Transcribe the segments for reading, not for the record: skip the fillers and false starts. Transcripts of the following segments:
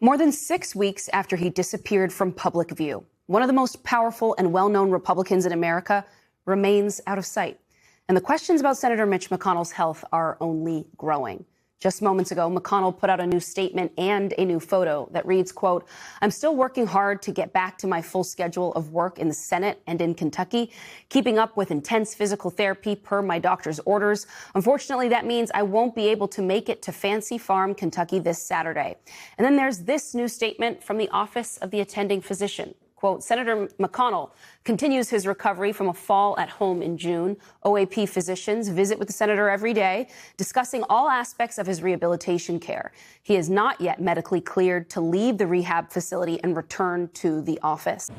More than 6 weeks after he disappeared from public view, one of the most powerful and well-known Republicans in America remains out of sight. And the questions about Senator Mitch McConnell's health are only growing. Just moments ago, McConnell put out a new statement and a new photo that reads, quote, "I'm still working hard to get back to my full schedule of work in the Senate and in Kentucky, keeping up with intense physical therapy per my doctor's orders. Unfortunately, that means I won't be able to make it to Fancy Farm, Kentucky this Saturday." And then there's this new statement from the Office of the Attending Physician. Quote, "Senator McConnell continues his recovery from a fall at home in June. OAP physicians visit with the senator every day, discussing all aspects of his rehabilitation care. He is not yet medically cleared to leave the rehab facility and return to the office."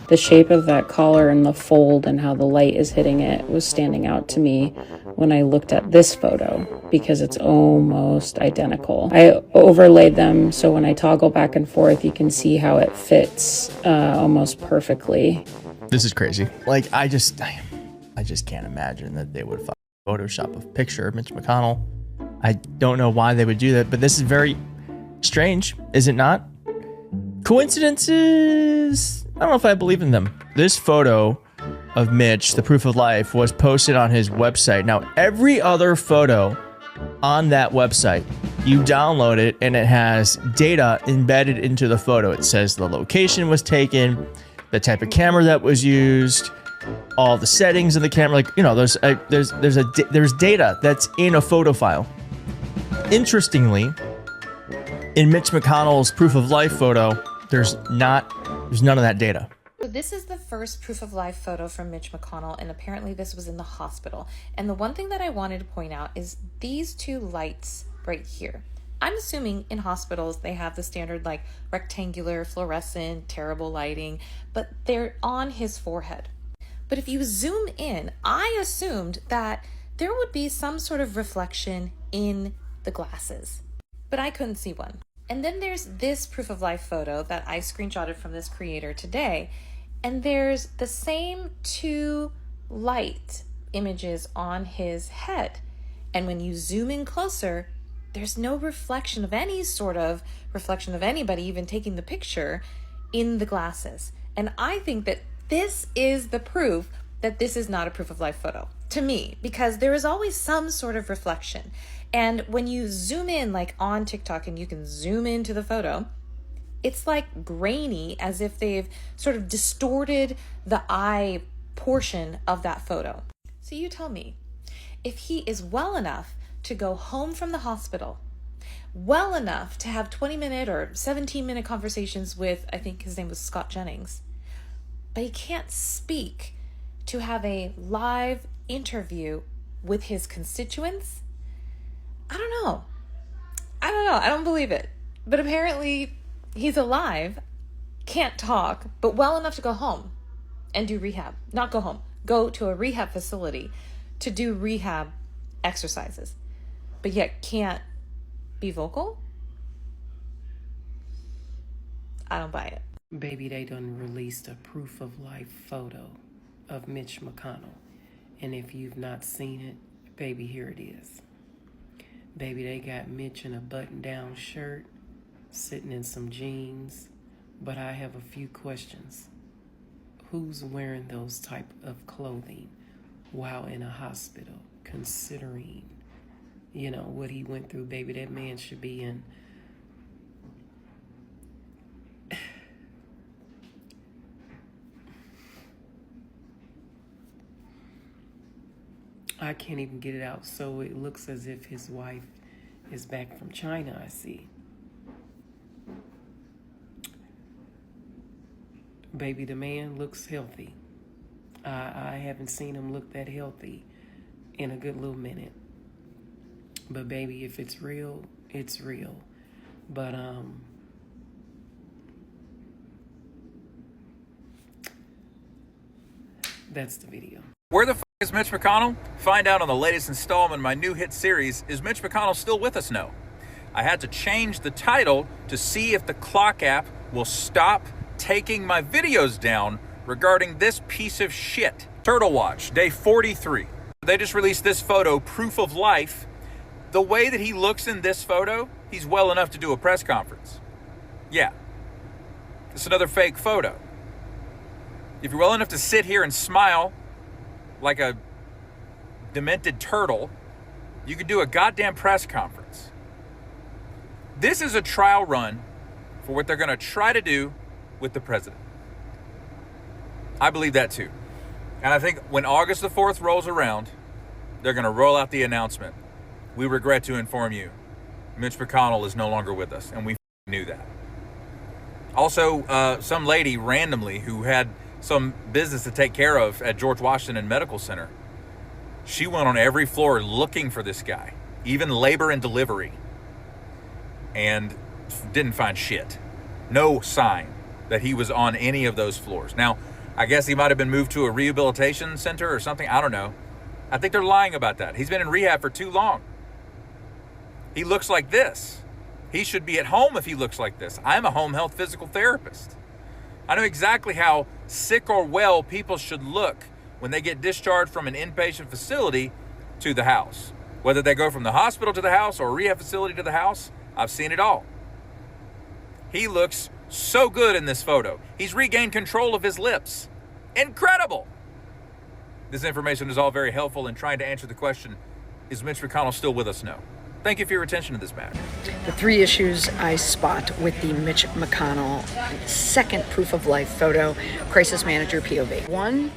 The shape of that collar and the fold and how the light is hitting it was standing out to me when I looked at this photo because it's almost identical. I overlaid them so when I toggle back and forth, you can see how it fits almost perfectly. This is crazy. Like, I just can't imagine that they would Photoshop a picture of Mitch McConnell. I don't know why they would do that, but this is very strange, is it not? Coincidences? I don't know if I believe in them. This photo of Mitch, the proof of life, was posted on his website. Now, every other photo on that website, you download it and it has data embedded into the photo. It says the location was taken, the type of camera that was used, all the settings of the camera. Like, you know, there's data that's in a photo file. Interestingly, in Mitch McConnell's proof of life photo, there's none of that data. So this is the first proof of life photo from Mitch McConnell, and apparently this was in the hospital. And the one thing that I wanted to point out is these two lights right here. I'm assuming in hospitals they have the standard like rectangular, fluorescent, terrible lighting, but they're on his forehead. But if you zoom in, I assumed that there would be some sort of reflection in the glasses, but I couldn't see one. And then there's this proof of life photo that I screenshotted from this creator today. And there's the same two light images on his head. And when you zoom in closer, there's no reflection of any sort of reflection of anybody even taking the picture in the glasses. And I think that this is the proof that this is not a proof of life photo to me, because there is always some sort of reflection. And when you zoom in, like on TikTok, and you can zoom into the photo, it's like grainy, as if they've sort of distorted the eye portion of that photo. So you tell me, if he is well enough to go home from the hospital, well enough to have 20-minute or 17-minute conversations with, I think his name was Scott Jennings, but he can't speak to have a live interview with his constituents, I don't know. I don't believe it. But apparently he's alive, can't talk, but well enough to go home and do rehab. Not go home, go to a rehab facility to do rehab exercises, but yet can't be vocal? I don't buy it. Baby, they done released a proof of life photo of Mitch McConnell. And if you've not seen it, baby, here it is. Baby, they got Mitch in a button-down shirt, sitting in some jeans. But I have a few questions. Who's wearing those type of clothing while in a hospital, considering, you know, what he went through? Baby, that man should be in... I can't even get it out. So it looks as if his wife is back from China, I see. Baby, the man looks healthy. I haven't seen him look that healthy in a good little minute. But baby, if it's real, it's real. But that's the video. Where the f*** is Mitch McConnell? Find out on the latest installment of my new hit series, Is Mitch McConnell Still With Us? No. I had to change the title to see if the clock app will stop taking my videos down regarding this piece of shit. Turtle Watch, day 43. They just released this photo, proof of life. The way that he looks in this photo, he's well enough to do a press conference. Yeah. It's another fake photo. If you're well enough to sit here and smile like a demented turtle, you could do a goddamn press conference. This is a trial run for what they're going to try to do with the president. I believe that too. And I think when August the 4th rolls around, they're going to roll out the announcement. We regret to inform you, Mitch McConnell is no longer with us, and we knew that. Also, some lady randomly who had some business to take care of at George Washington Medical Center, she went on every floor looking for this guy, even labor and delivery, and didn't find shit. No sign that he was on any of those floors. Now, I guess he might have been moved to a rehabilitation center or something. I don't know. I think they're lying about that. He's been in rehab for too long. He looks like this. He should be at home if he looks like this. I'm a home health physical therapist. I know exactly how sick or well people should look when they get discharged from an inpatient facility to the house. Whether they go from the hospital to the house or a rehab facility to the house, I've seen it all. He looks so good in this photo. He's regained control of his lips. Incredible! This information is all very helpful in trying to answer the question, is Mitch McConnell still with us? No. Thank you for your attention to this matter. The three issues I spot with the Mitch McConnell second proof of life photo, crisis manager POV. One,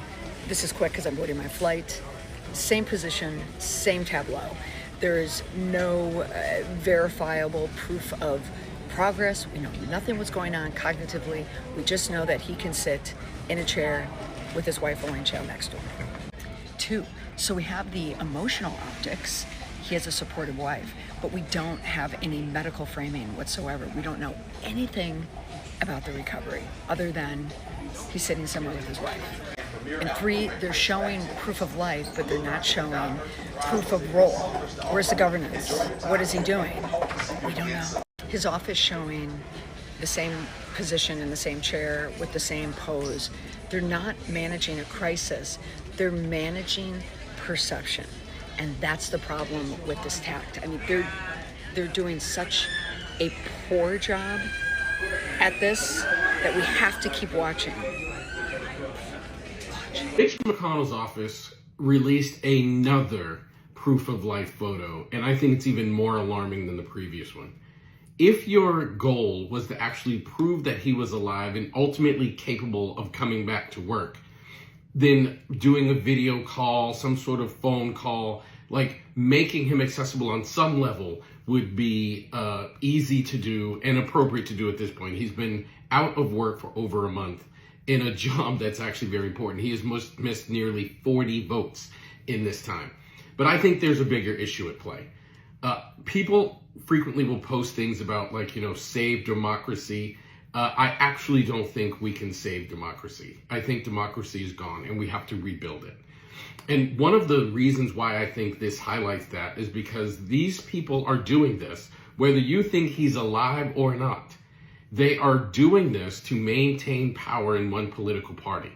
this is quick because I'm boarding my flight. Same position, same tableau. There is no verifiable proof of progress. We know nothing was going on cognitively. We just know that he can sit in a chair with his wife Elaine Chow next to him. Two, so we have the emotional optics. He has a supportive wife, but we don't have any medical framing whatsoever. We don't know anything about the recovery other than he's sitting somewhere with his wife. And three, they're showing proof of life, but they're not showing proof of role. Where's the governance? What is he doing? We don't know. His office showing the same position in the same chair with the same pose. They're not managing a crisis. They're managing perception. And that's the problem with this tact. I mean, they're doing such a poor job at this that we have to keep watching. Mitch McConnell's office released another proof of life photo, and I think it's even more alarming than the previous one. If your goal was to actually prove that he was alive and ultimately capable of coming back to work, then doing a video call, some sort of phone call, like making him accessible on some level would be easy to do and appropriate to do at this point. He's been out of work for over a month in a job that's actually very important. He has missed nearly 40 votes in this time. But I think there's a bigger issue at play. People frequently will post things about save democracy. I actually don't think we can save democracy. I think democracy is gone and we have to rebuild it. And one of the reasons why I think this highlights that is because these people are doing this, whether you think he's alive or not. They are doing this to maintain power in one political party.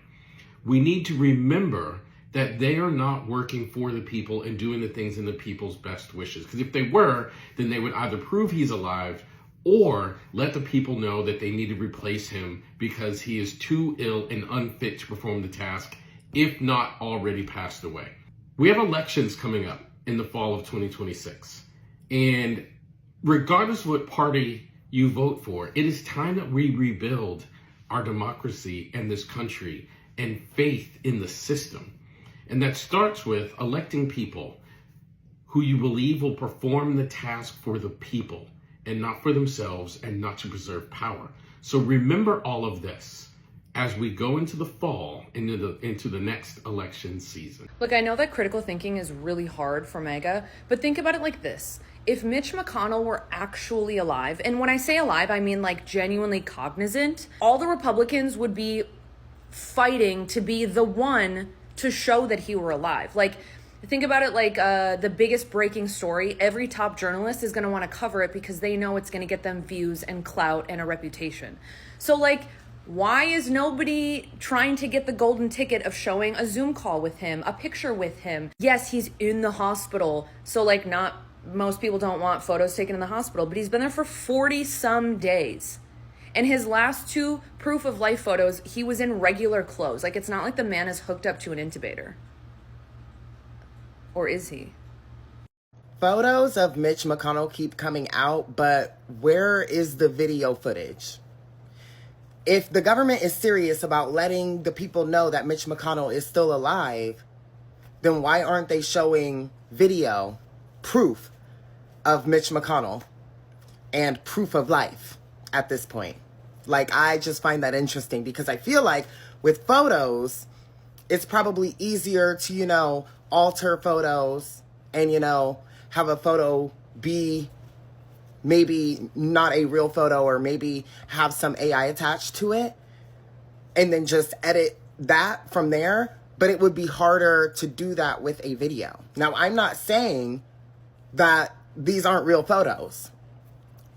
We need to remember that they are not working for the people and doing the things in the people's best wishes. Because if they were, then they would either prove he's alive or let the people know that they need to replace him because he is too ill and unfit to perform the task, if not already passed away. We have elections coming up in the fall of 2026. And regardless of what party you vote for, it is time that we rebuild our democracy and this country and faith in the system. And that starts with electing people who you believe will perform the task for the people and not for themselves and not to preserve power. So remember all of this as we go into the fall, into the next election season. Look, I know that critical thinking is really hard for MAGA, but think about it like this. If Mitch McConnell were actually alive, and when I say alive, I mean like genuinely cognizant, all the Republicans would be fighting to be the one to show that he were alive. Like, think about it like the biggest breaking story. Every top journalist is going to want to cover it because they know it's going to get them views and clout and a reputation. So like, Why is nobody trying to get the golden ticket of showing a Zoom call with him, a picture with him? Yes, he's in the hospital, so like not most people don't want photos taken in the hospital, but he's been there for 40 some days. And his last 2 proof of life photos, he was in regular clothes. Like, it's not like the man is hooked up to an intubator. Or is he? Photos of Mitch McConnell keep coming out, but where is the video footage? If the government is serious about letting the people know that Mitch McConnell is still alive, then why aren't they showing video, proof of Mitch McConnell and proof of life at this point? Like, I just find that interesting because I feel like with photos, it's probably easier to, alter photos and, have a photo be maybe not a real photo or maybe have some AI attached to it and then just edit that from there. But it would be harder to do that with a video. Now, I'm not saying that these aren't real photos,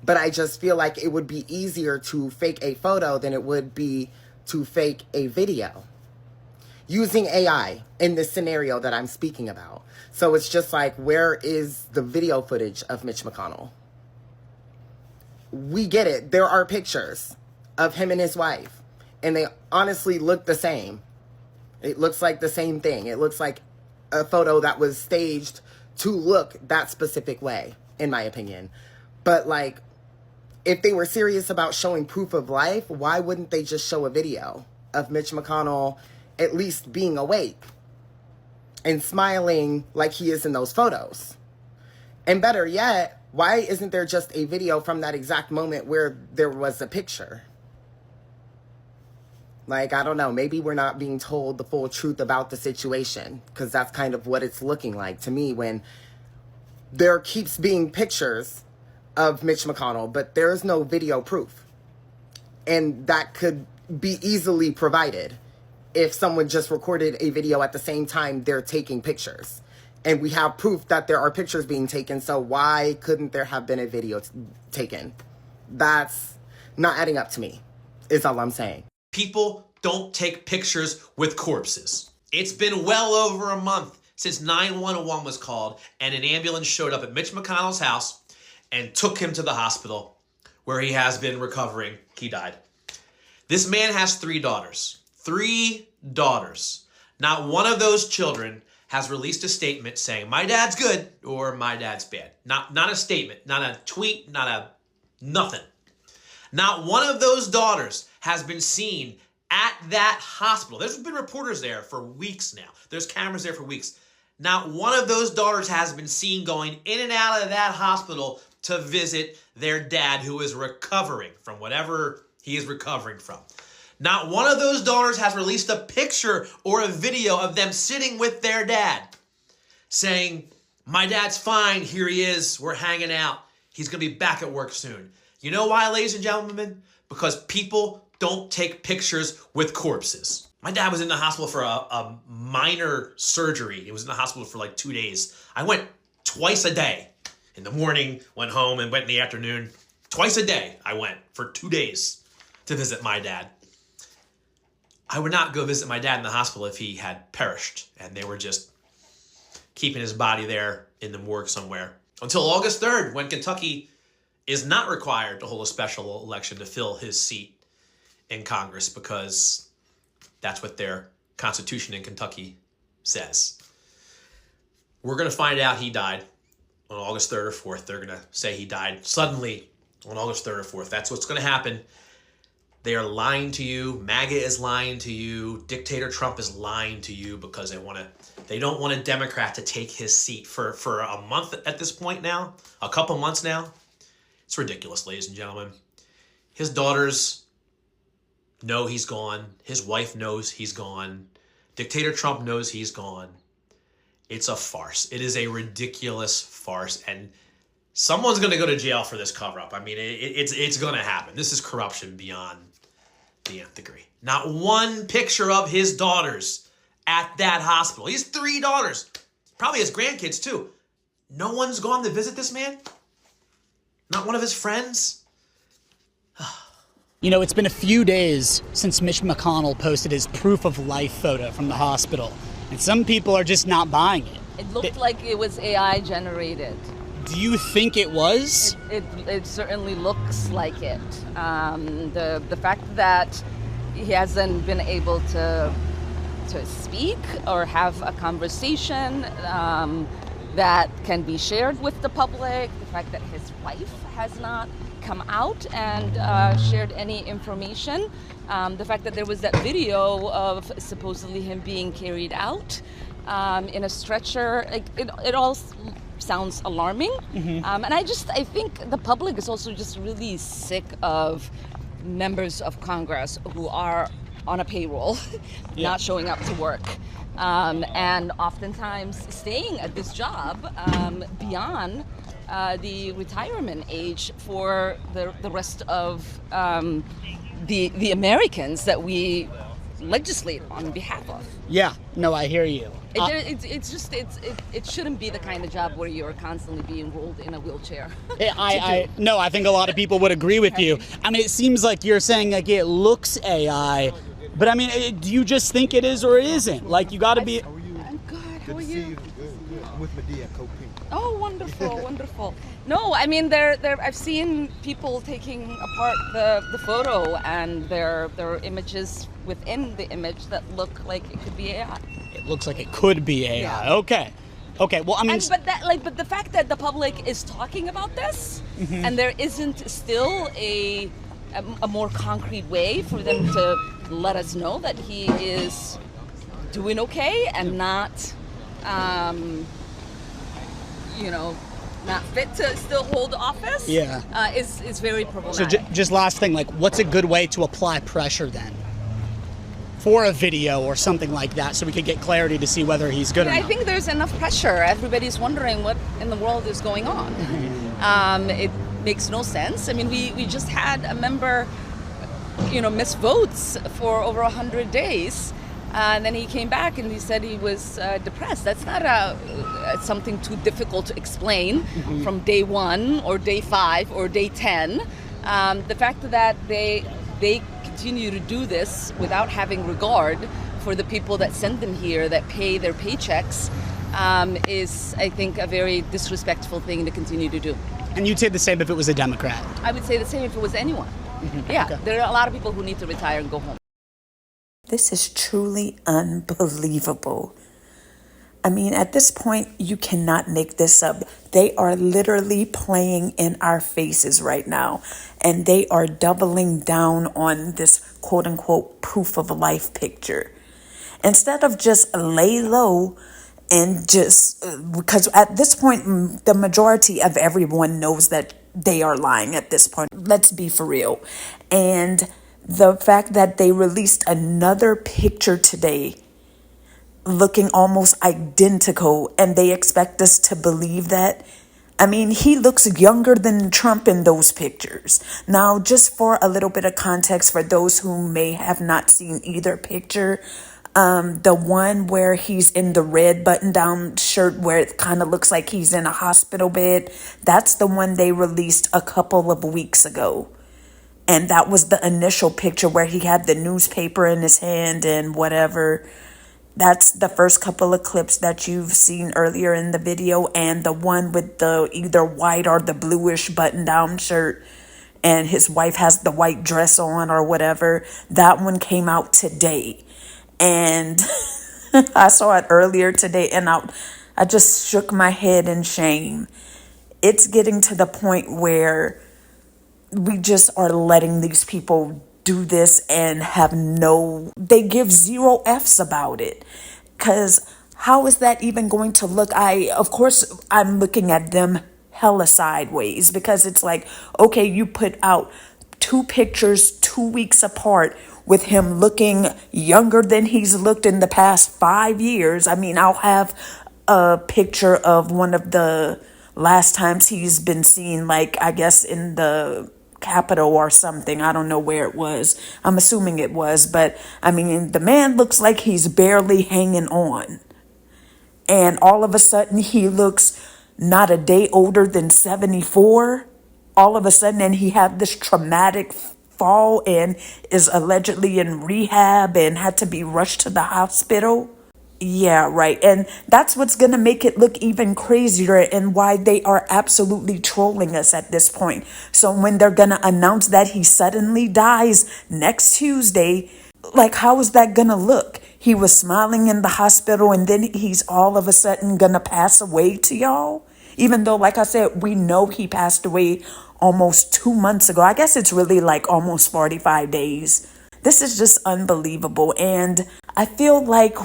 but I just feel like it would be easier to fake a photo than it would be to fake a video using AI in this scenario that I'm speaking about. So it's just like, where is the video footage of Mitch McConnell? We get it. There are pictures of him and his wife, and they honestly look the same. It looks like the same thing. It looks like a photo that was staged to look that specific way, in my opinion. But like, if they were serious about showing proof of life, why wouldn't they just show a video of Mitch McConnell at least being awake and smiling like he is in those photos? And better yet, why isn't there just a video from that exact moment where there was a picture? Like, I don't know, maybe we're not being told the full truth about the situation, because that's kind of what it's looking like to me when there keeps being pictures of Mitch McConnell, but there is no video proof. And that could be easily provided if someone just recorded a video at the same time they're taking pictures. And we have proof that there are pictures being taken, so why couldn't there have been a video taken? That's not adding up to me, is all I'm saying. People don't take pictures with corpses. It's been well over a month since 911 was called and an ambulance showed up at Mitch McConnell's house and took him to the hospital where he has been recovering. He died. This man has 3 daughters. 3 daughters. Not one of those children has released a statement saying, my dad's good or my dad's bad. Not a statement, not a tweet, nothing. Not one of those daughters has been seen at that hospital. There's been reporters there for weeks now. There's cameras there for weeks. Not one of those daughters has been seen going in and out of that hospital to visit their dad who is recovering from whatever he is recovering from. Not one of those daughters has released a picture or a video of them sitting with their dad saying, my dad's fine, here he is, we're hanging out, he's gonna be back at work soon. You know why, ladies and gentlemen? Because people don't take pictures with corpses. My dad was in the hospital for a minor surgery. He was in the hospital for like 2 days. I went twice a day. In the morning, went home, and went in the afternoon. Twice a day I went for 2 days to visit my dad. I would not go visit my dad in the hospital if he had perished and they were just keeping his body there in the morgue somewhere. Until August 3rd, when Kentucky is not required to hold a special election to fill his seat in Congress, because that's what their constitution in Kentucky says. We're going to find out he died on August 3rd or 4th. They're going to say he died suddenly on August 3rd or 4th. That's what's going to happen. They are lying to you. MAGA is lying to you. Dictator Trump is lying to you because they don't want a Democrat to take his seat for a month at this point now, a couple months now. It's ridiculous, ladies and gentlemen. His daughters know he's gone. His wife knows he's gone. Dictator Trump knows he's gone. It's a farce. It is a ridiculous farce, and someone's going to go to jail for this cover-up. I mean, it's going to happen. This is corruption beyond the nth degree. Not one picture of his daughters at that hospital. He has 3 daughters. Probably his grandkids, too. No one's gone to visit this man? Not one of his friends? You know, it's been a few days since Mitch McConnell posted his proof of life photo from the hospital, and some people are just not buying it. It looked like it was AI generated. Do you think it was? It certainly looks like it. The fact that he hasn't been able to speak or have a conversation that can be shared with the public, the fact that his wife has not come out and shared any information, the fact that there was that video of supposedly him being carried out in a stretcher, it all sounds alarming. And I think the public is also just really sick of members of Congress who are on a payroll, not showing up to work, and oftentimes staying at this job beyond the retirement age for the rest of the Americans that we legislate on behalf of. Yeah, no, I hear you. It shouldn't be the kind of job where you're constantly being rolled in a wheelchair. I think a lot of people would agree with you. I mean, it seems like you're saying like it looks AI, but I mean, do you just think it is or it isn't? Like, you got to be. I'm good. How are you? Oh, wonderful, wonderful. No, I mean, I've seen people taking apart the photo, and there are images within the image that look like it could be AI. It looks like it could be AI. Yeah. Okay. Well, I mean, but the fact that the public is talking about this, and there isn't still a more concrete way for them to let us know that he is doing okay and not, not fit to still hold office. Is very problematic. So just last thing, like, what's a good way to apply pressure then? For a video or something like that, so we could get clarity to see whether he's good or not. I think there's enough pressure. Everybody's wondering what in the world is going on. It makes no sense. I mean, we just had a member, miss votes for over 100 days. And then he came back and he said he was depressed. That's not something too difficult to explain from day 1 or day 5 or day 10. The fact that they continue to do this without having regard for the people that send them here, that pay their paychecks, is, I think, a very disrespectful thing to continue to do. And you'd say the same if it was a Democrat? I would say the same if it was anyone. Yeah, okay. There are a lot of people who need to retire and go home. This is truly unbelievable. I mean, at this point, you cannot make this up. They are literally playing in our faces right now, and they are doubling down on this quote unquote proof of life picture. Instead of just lay low and just, because at this point, the majority of everyone knows that they are lying at this point. Let's be for real. And the fact that they released another picture today looking almost identical, and they expect us to believe that. I mean, he looks younger than Trump in those pictures. Now, just for a little bit of context for those who may have not seen either picture, the one where he's in the red button-down shirt where it kind of looks like he's in a hospital bed, that's the one they released a couple of weeks ago. And that was the initial picture where he had the newspaper in his hand and whatever. That's the first couple of clips that you've seen earlier in the video, and the one with the either white or the bluish button-down shirt, and his wife has the white dress on or whatever. That one came out today, and I saw it earlier today, and I just shook my head in shame. It's getting to the point where we just are letting these people do this and they give 0 F's about it. Because how is that even going to look? Of course, I'm looking at them hella sideways, because it's like, okay, you put out 2 pictures 2 weeks apart with him looking younger than he's looked in the past 5 years. I mean, I'll have a picture of one of the last times he's been seen, like, I guess in the Capitol or something. I don't know where it was. I'm assuming it was, but I mean, the man looks like he's barely hanging on. And all of a sudden he looks not a day older than 74. All of a sudden, and he had this traumatic fall and is allegedly in rehab and had to be rushed to the hospital. Yeah, right. And that's what's going to make it look even crazier and why they are absolutely trolling us at this point. So when they're going to announce that he suddenly dies next Tuesday, like, how is that going to look? He was smiling in the hospital and then he's all of a sudden going to pass away to y'all? Even though, like I said, we know he passed away almost 2 months ago. I guess it's really like almost 45 days. This is just unbelievable. And I feel like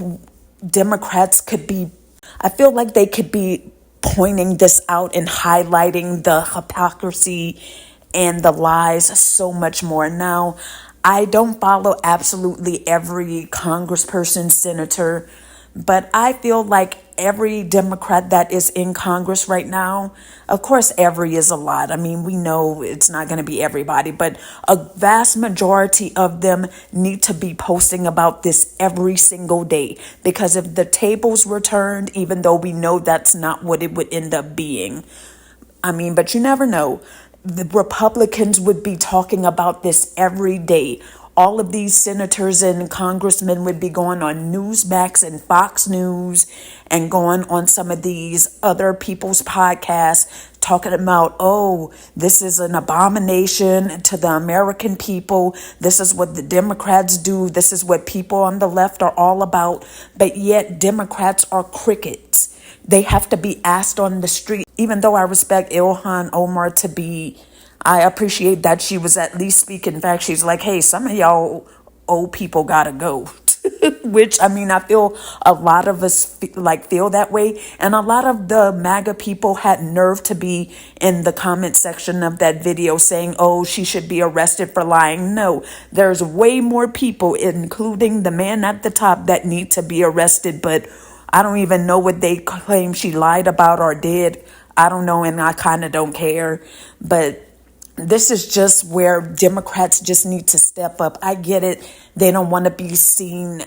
Democrats could be, I feel like they could be pointing this out and highlighting the hypocrisy and the lies so much more. Now, I don't follow absolutely every congressperson, senator, but I feel like every Democrat that is in Congress right now, of course, every is a lot. I mean, we know it's not going to be everybody, but a vast majority of them need to be posting about this every single day. Because if the tables were turned, even though we know that's not what it would end up being, I mean, but you never know. The Republicans would be talking about this every day. All of these senators and congressmen would be going on Newsmax and Fox News and going on some of these other people's podcasts talking about, oh, this is an abomination to the American people. This is what the Democrats do. This is what people on the left are all about. But yet Democrats are crickets. They have to be asked on the street. Even though I respect Ilhan Omar to be, I appreciate that she was at least speaking back. She's like, hey, some of y'all old people gotta go. Which, I mean, I feel a lot of us feel that way. And a lot of the MAGA people had nerve to be in the comment section of that video saying, oh, she should be arrested for lying. No, there's way more people, including the man at the top, that need to be arrested. But I don't even know what they claim she lied about or did. I don't know, and I kind of don't care. But this is just where Democrats just need to step up. I get it. They don't want to be seen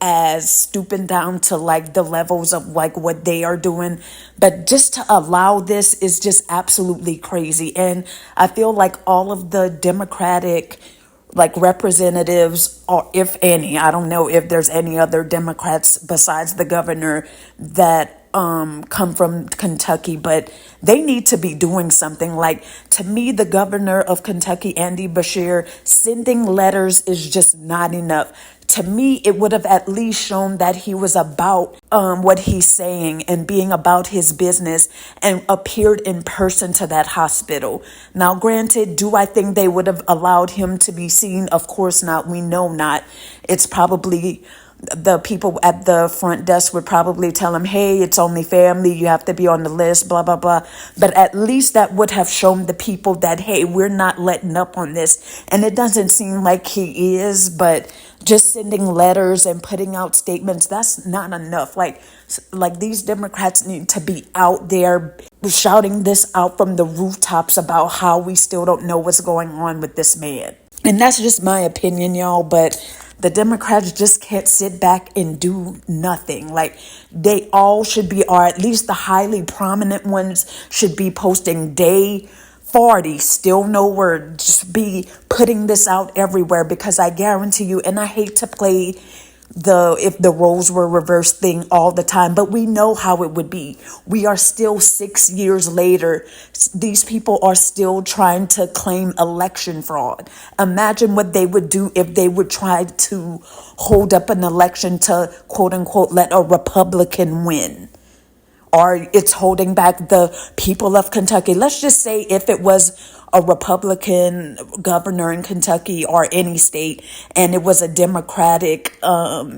as stooping down to like the levels of like what they are doing. But just to allow this is just absolutely crazy. And I feel like all of the Democratic like representatives, or if any, I don't know if there's any other Democrats besides the governor that come from Kentucky, but they need to be doing something. Like, to me, the governor of Kentucky, Andy Beshear, sending letters is just not enough. To me, it would have at least shown that he was about what he's saying and being about his business and appeared in person to that hospital. Now, granted, do I think they would have allowed him to be seen? Of course not. We know not. It's probably the people at the front desk would probably tell him, hey, it's only family, you have to be on the list, blah, blah, blah. But at least that would have shown the people that, hey, we're not letting up on this. And it doesn't seem like he is, but just sending letters and putting out statements, that's not enough. Like these Democrats need to be out there shouting this out from the rooftops about how we still don't know what's going on with this man. And that's just my opinion, y'all, but the Democrats just can't sit back and do nothing. Like, they all should be, or at least the highly prominent ones should be posting day 40, still no word, just be putting this out everywhere, because I guarantee you, and I hate to play if the roles were reversed thing all the time, but we know how it would be. We are still 6 years later. These people are still trying to claim election fraud. Imagine what they would do if they would try to hold up an election to, quote unquote, let a Republican win. Or it's holding back the people of Kentucky. Let's just say if it was a Republican governor in Kentucky or any state, and it was a Democratic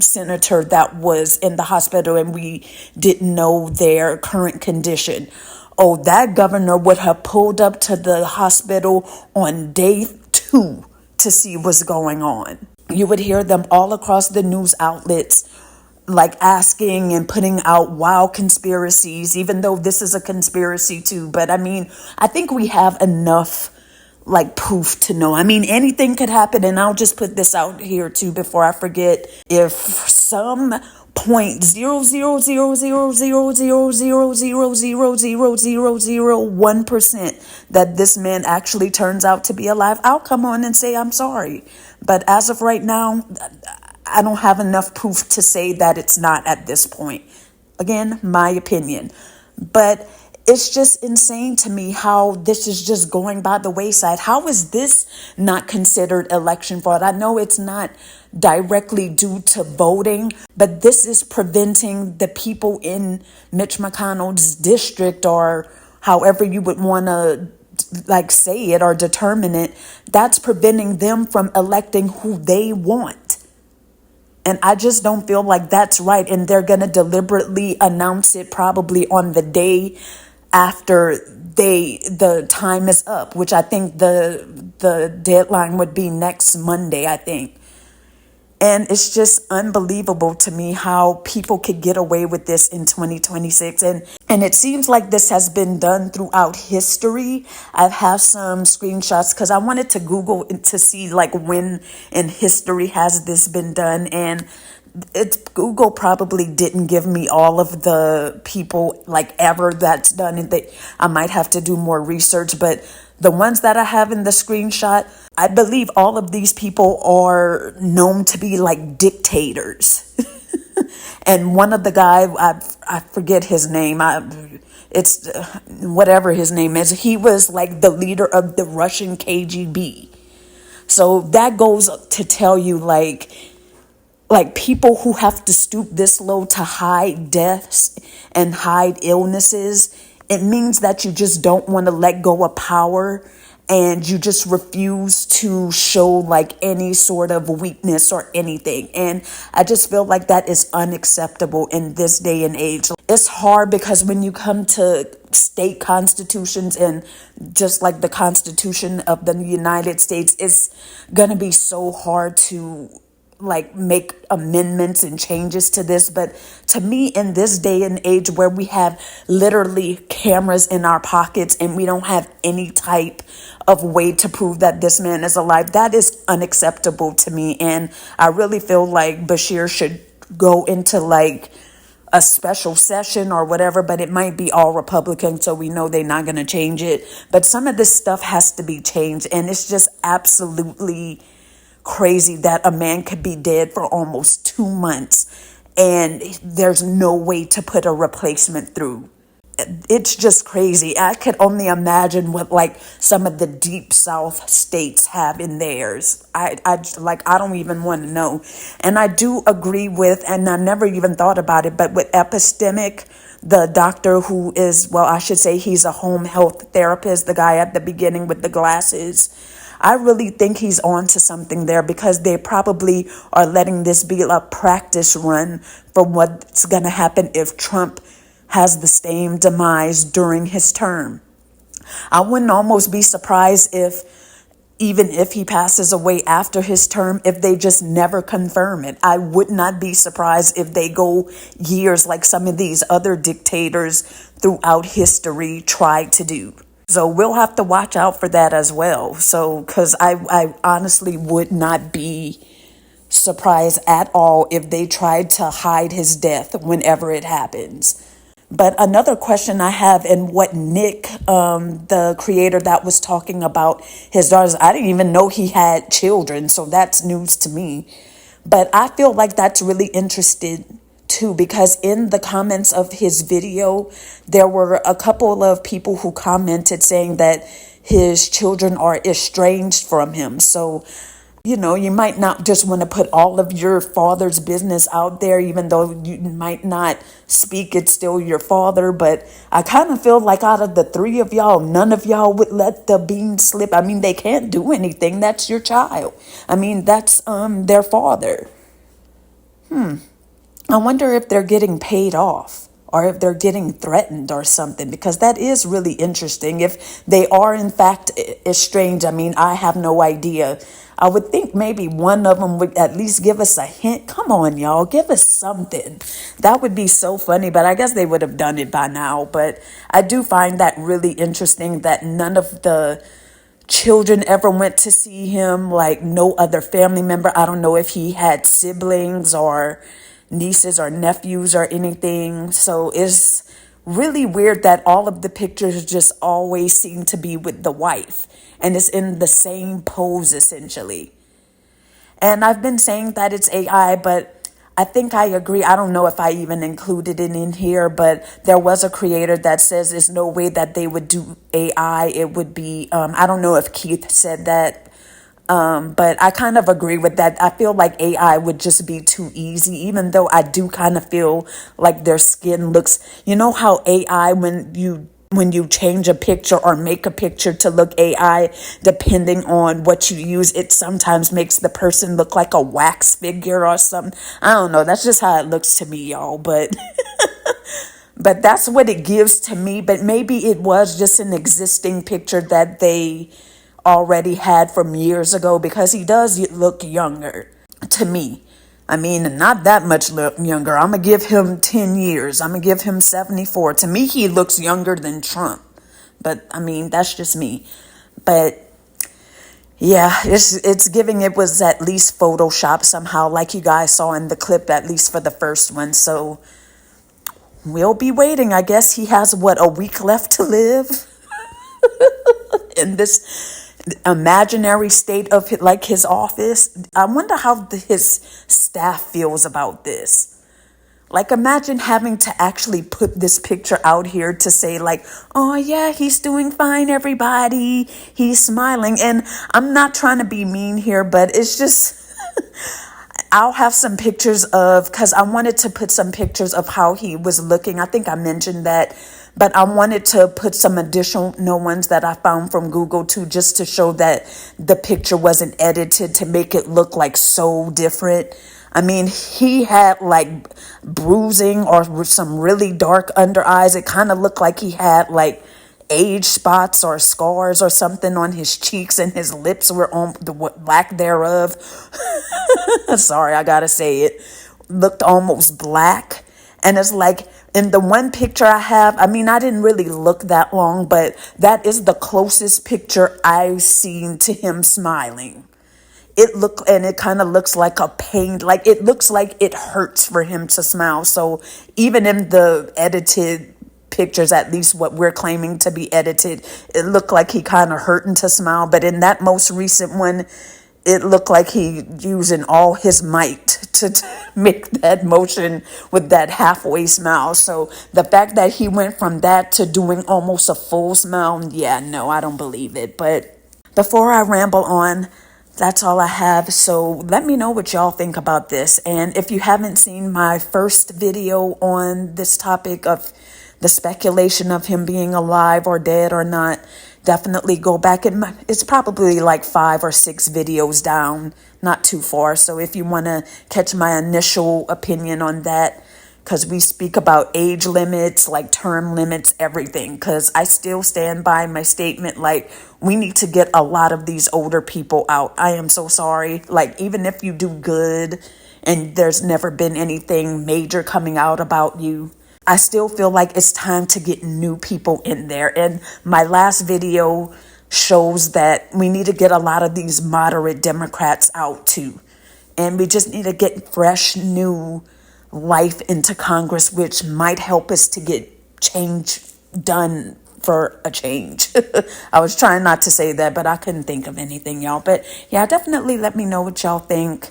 senator that was in the hospital and we didn't know their current condition. Oh, that governor would have pulled up to the hospital on day 2 to see what's going on. You would hear them all across the news outlets like asking and putting out wild conspiracies, even though this is a conspiracy too. But I mean, I think we have enough like proof to know. I mean, anything could happen. And I'll just put this out here too before I forget. If some .000000000000001% that this man actually turns out to be alive, I'll come on and say I'm sorry. But as of right now, I don't have enough proof to say that it's not at this point. Again, my opinion. But it's just insane to me how this is just going by the wayside. How is this not considered election fraud? I know it's not directly due to voting, but this is preventing the people in Mitch McConnell's district, or however you would want to like say it or determine it, that's preventing them from electing who they want. And I just don't feel like that's right. And they're going to deliberately announce it probably on the day after the time is up, which I think the deadline would be next Monday, I think. And it's just unbelievable to me how people could get away with this in 2026. And it seems like this has been done throughout history. I have some screenshots because I wanted to Google to see like when in history has this been done. And Google probably didn't give me all of the people like ever that's done it. I might have to do more research, but the ones that I have in the screenshot, I believe all of these people are known to be like dictators. And one of the guy, I forget his name. It's whatever his name is. He was like the leader of the Russian KGB. So that goes to tell you like people who have to stoop this low to hide deaths and hide illnesses, it means that you just don't want to let go of power and you just refuse to show like any sort of weakness or anything. And I just feel like that is unacceptable in this day and age. It's hard because when you come to state constitutions and just like the Constitution of the United States, it's going to be so hard to like make amendments and changes to this. But to me, in this day and age where we have literally cameras in our pockets and we don't have any type of way to prove that this man is alive, that is unacceptable to me. And I really feel like Bashir should go into like a special session or whatever, but it might be all Republican, so we know they're not going to change it. But some of this stuff has to be changed, and it's just absolutely crazy that a man could be dead for almost 2 months and there's no way to put a replacement through. It's just crazy. I could only imagine what like some of the deep South states have in theirs. I don't even want to know. And I do agree with, and I never even thought about it, but with Epistemic, the doctor who is, well, I should say he's a home health therapist, the guy at the beginning with the glasses, I really think he's on to something there because they probably are letting this be a practice run for what's going to happen if Trump has the same demise during his term. I wouldn't almost be surprised even if he passes away after his term, if they just never confirm it. I would not be surprised if they go years like some of these other dictators throughout history tried to do. So we'll have to watch out for that as well. So, because I honestly would not be surprised at all if they tried to hide his death whenever it happens. But another question I have, and what Nick, the creator that was talking about his daughters, I didn't even know he had children, so that's news to me. But I feel like that's really interesting too, because in the comments of his video, there were a couple of people who commented saying that his children are estranged from him. So, you know, you might not just want to put all of your father's business out there, even though you might not speak, it's still your father. But I kind of feel like out of the three of y'all, none of y'all would let the bean slip. I mean, they can't do anything. That's your child. I mean, that's their father. I wonder if they're getting paid off or if they're getting threatened or something, because that is really interesting. If they are, in fact, estranged, I mean, I have no idea. I would think maybe one of them would at least give us a hint. Come on, y'all, give us something. That would be so funny, but I guess they would have done it by now. But I do find that really interesting that none of the children ever went to see him, like no other family member. I don't know if he had siblings or nieces or nephews or anything. So it's really weird that all of the pictures just always seem to be with the wife, and it's in the same pose essentially. And I've been saying that it's AI, but I think I agree. I don't know if I even included it in here, but there was a creator that says there's no way that they would do AI. It would be, I don't know if Keith said that, but I kind of agree with that. I feel like AI would just be too easy, even though I do kind of feel like their skin looks, you know how AI, when you change a picture or make a picture to look AI, depending on what you use, it sometimes makes the person look like a wax figure or something. I don't know. That's just how it looks to me, y'all. But but that's what it gives to me. But maybe it was just an existing picture that they already had from years ago, because he does look younger to me. I mean, not that much younger. I'm going to give him 10 years. I'm going to give him 74. To me, he looks younger than Trump. But, I mean, that's just me. But, yeah, it's giving it was at least Photoshop somehow, like you guys saw in the clip, at least for the first one. So, we'll be waiting. I guess he has, a week left to live in this imaginary state of like his office. I wonder how his staff feels about this. Like, imagine having to actually put this picture out here to say like, oh yeah, he's doing fine, everybody, he's smiling. And I'm not trying to be mean here, but it's just I'll have some pictures because I wanted to put some pictures of how he was looking. I think I mentioned that, but I wanted to put some additional ones that I found from Google too, just to show that the picture wasn't edited to make it look like so different. I mean, he had like bruising or some really dark under eyes. It kind of looked like he had like age spots or scars or something on his cheeks, and his lips were on the lack thereof. Sorry, I gotta say it. Looked almost black. And it's like in the one picture I have, I mean, I didn't really look that long, but that is the closest picture I've seen to him smiling. It kind of looks like a pain, like it looks like it hurts for him to smile. So even in the edited pictures, at least what we're claiming to be edited, it looked like he kind of hurting to smile. But in that most recent one, it looked like he using all his might to make that motion with that halfway smile. So the fact that he went from that to doing almost a full smile, yeah, no, I don't believe it. But before I ramble on, that's all I have. So let me know what y'all think about this. And if you haven't seen my first video on this topic of the speculation of him being alive or dead or not, definitely go back. It's probably like 5 or 6 videos down, not too far. So if you want to catch my initial opinion on that, because we speak about age limits, like term limits, everything. Because I still stand by my statement, like, we need to get a lot of these older people out. I am so sorry. Like, even if you do good and there's never been anything major coming out about you, I still feel like it's time to get new people in there. And my last video shows that we need to get a lot of these moderate Democrats out too. And we just need to get fresh, new life into Congress, which might help us to get change done for a change. I was trying not to say that, but I couldn't think of anything, y'all. But yeah, definitely let me know what y'all think.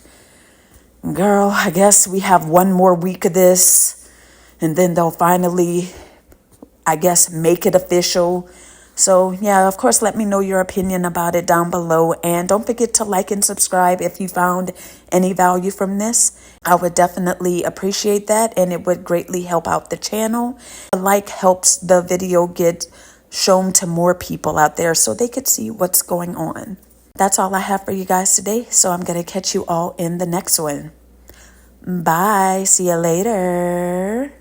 Girl, I guess we have one more week of this. And then they'll finally, I guess, make it official. So, yeah, of course, let me know your opinion about it down below. And don't forget to like and subscribe if you found any value from this. I would definitely appreciate that, and it would greatly help out the channel. A like helps the video get shown to more people out there so they could see what's going on. That's all I have for you guys today. So I'm going to catch you all in the next one. Bye. See you later.